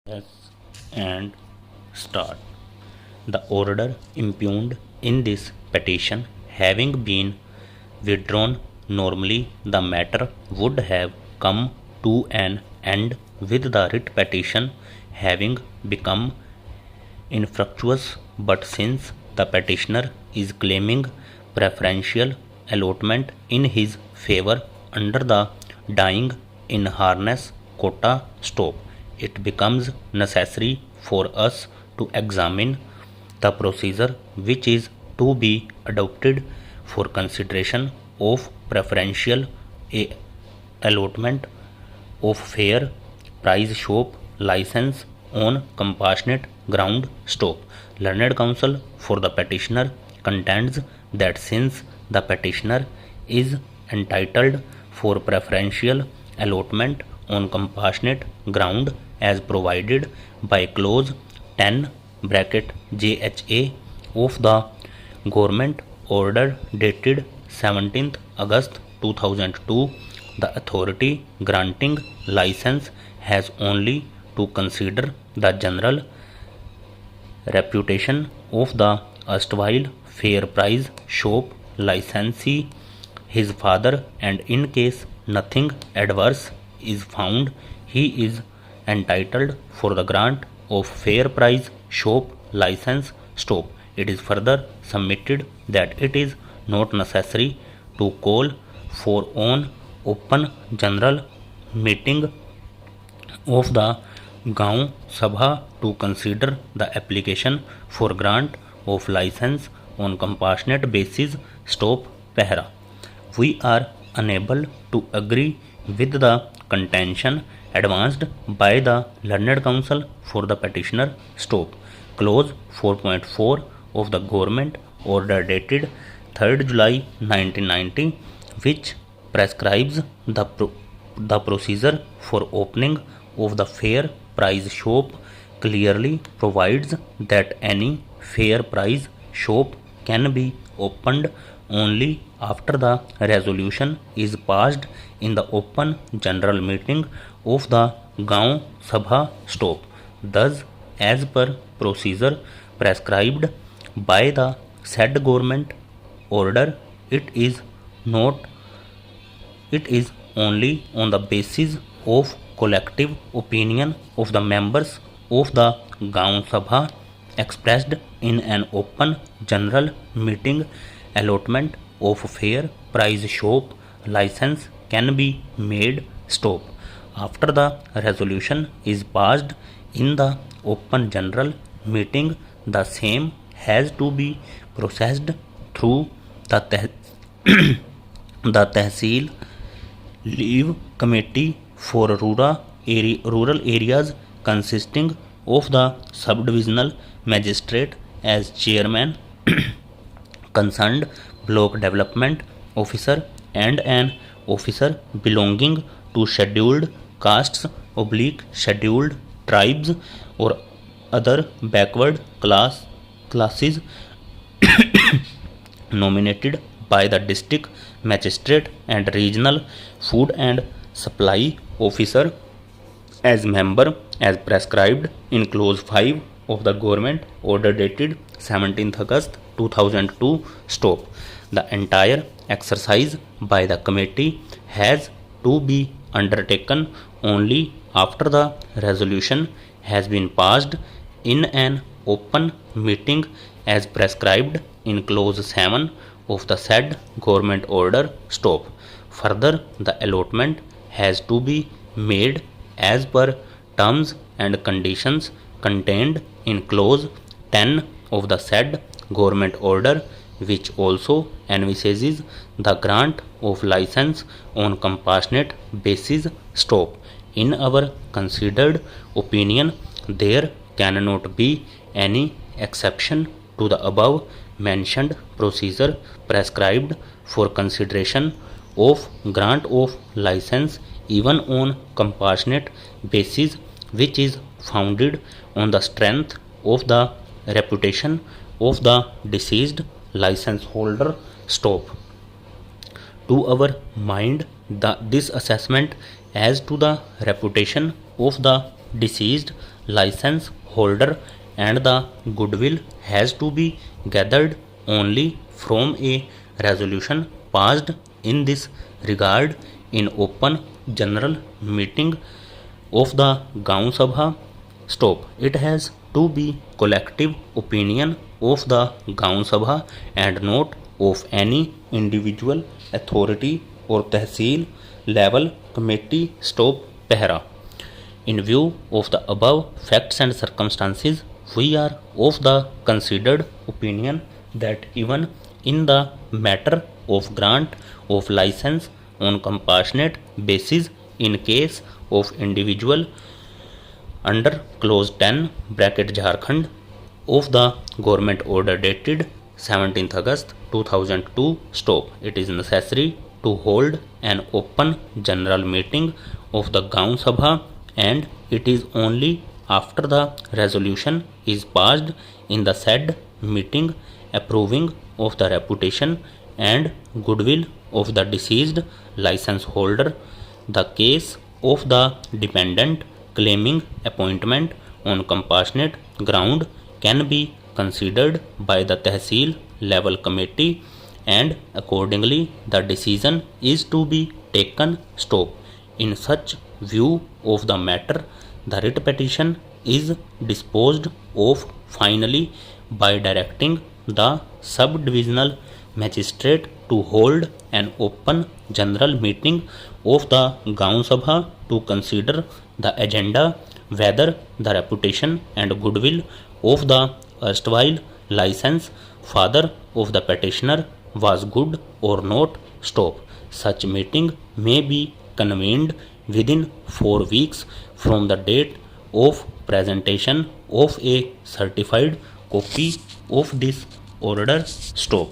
Yes, and start. The order impugned in this petition having been withdrawn, normally the matter would have come to an end with the writ petition having become infructuous, but since the petitioner is claiming preferential allotment in his favor under the dying in harness quota stop, it becomes necessary for us to examine the procedure which is to be adopted for consideration of preferential allotment of fair price shop license on compassionate ground stop. Learned counsel for the petitioner contends that since the petitioner is entitled for preferential allotment on compassionate ground as provided by clause 10 bracket JHA of the government order dated 17th August 2002, the authority granting license has only to consider the general reputation of the erstwhile fair price shop licensee, his father, and in case nothing adverse is found, he is entitled for the grant of fair price shop license stop. It is further submitted that it is not necessary to call for an open general meeting of the Gaon Sabha to consider the application for grant of license on compassionate basis stop Pehra. We are unable to agree with the contention advanced by the learned counsel for the petitioner stop. Clause 4.4 of the government order dated 3rd July 1990, which prescribes the procedure for opening of the fair price shop, clearly provides that any fair price shop can be opened only after the resolution is passed in the open general meeting of the Gaon Sabha stop. Thus, as per procedure prescribed by the said government order, it is not it is only on the basis of collective opinion of the members of the Gaon Sabha expressed in an open general meeting allotment of fair price shop license can be made stop. After the resolution is passed in the open general meeting, the same has to be processed through the the Tehsil Leave Committee for rural areas consisting of the subdivisional magistrate as chairman, concerned block development officer, and an officer belonging to scheduled castes oblique scheduled tribes or other backward classes nominated by the district magistrate and regional food and supply officer as member as prescribed in clause 5 of the government order dated 17th August 2002 stop. The entire exercise by the committee has to be undertaken only after the resolution has been passed in an open meeting as prescribed in clause 7 of the said government order stop. Further, the allotment has to be made as per terms and conditions contained in clause 10 of the said government order, which also envisages the grant of license on compassionate basis stop. In our considered opinion, there cannot be any exception to the above mentioned procedure prescribed for consideration of grant of license even on compassionate basis, which is founded on the strength of the reputation of the deceased license holder stop. To our mind, this assessment as to the reputation of the deceased license holder and the goodwill has to be gathered only from a resolution passed in this regard in open general meeting of the Gaon Sabha. Stop. It has to be collective opinion of the Gaon Sabha and not of any individual authority or tehsil level committee. Stop. Pehra. In view of the above facts and circumstances, we are of the considered opinion that even in the matter of grant of license on compassionate basis in case of individual under clause 10 bracket Jharkhand of the government order dated 17th August 2002, stop. It is necessary to hold an open general meeting of the Gaon Sabha, and it is only after the resolution is passed in the said meeting approving of the reputation and goodwill of the deceased license holder, the case of the dependent claiming appointment on compassionate ground can be considered by the tehsil level committee, and accordingly the decision is to be taken. Stop. In such view of the matter, the writ petition is disposed of finally by directing the sub-divisional magistrate to hold an open general meeting of the Gaon Sabha to consider the agenda whether the reputation and goodwill of the erstwhile license father of the petitioner was good or not. Stop. Such meeting may be convened within 4 weeks from the date of presentation of a certified copy of this order. Stop.